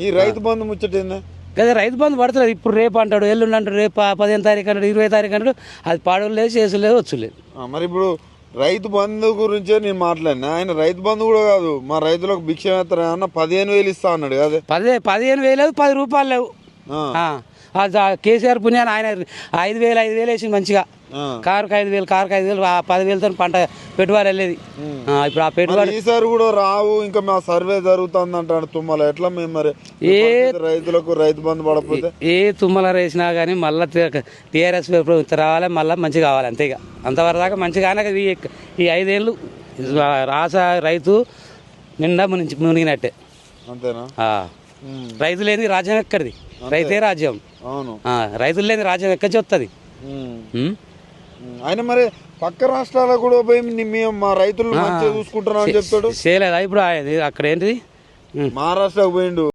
ఈ రైతు బంధు ముచ్చటేందా? కదా రైతు బంధు పడుతుంది. ఇప్పుడు రేపు అంటాడు, ఎల్లుండి అంటాడు, రేపు 15 తారీఖు అంటాడు, 20 తారీఖు అంటాడు. అది పాడవలు లేదు, చేసులు లేదు, వచ్చులేదు. మరి ఇప్పుడు రైతు బంధు గురించే నేను మాట్లాడినా. ఆయన రైతు బంధు కూడా కాదు, మా రైతులకు భిక్ష వేస్తారా అన్న 15,000 ఇస్తా అన్నాడు కదా. 15,000 లేవు, 10 రూపాయలు లేవు. కేసీఆర్ పుణ్యాన్ని ఆయన 5,000 వేసి మంచిగా కారుకు 5,000 10,000తో పంట పెట్టుబడి వెళ్ళేది. ఇప్పుడు ఆ పెట్టుబడి ఈసారి కూడా రావు. ఇంకా మా సర్వే జరుగుతుంది అంటాడు తుమ్మల. ఎట్లా మేము మరి రైతులకు రైతు బంధు పడకపోతే తుమ్మల వేసినా కానీ మళ్ళీ టీఆర్ఎస్ ప్రభుత్వం రావాలి, మళ్ళీ మంచిగా కావాలి. అంతే ఇక అంతవరకు దాకా మంచిగానే ఈ 5 ఏళ్ళు రైతు నిండా మునిగినట్టే. అంతేనా? రైతు లేని రాజ్యం ఎక్కడిది? రైతే రాజ్యం. అవును, రైతులు లేని రాజ్యం ఎక్కడి వస్తుంది? ఆయన మరి పక్క రాష్ట్రాలకు కూడా పోయి మేము మా రైతులు మంచిగా చూసుకుంటున్నాం అని చెప్తాడు. చేయలేదా ఇప్పుడు అక్కడ ఏంటిది? మహారాష్ట్రకు పోయిండు.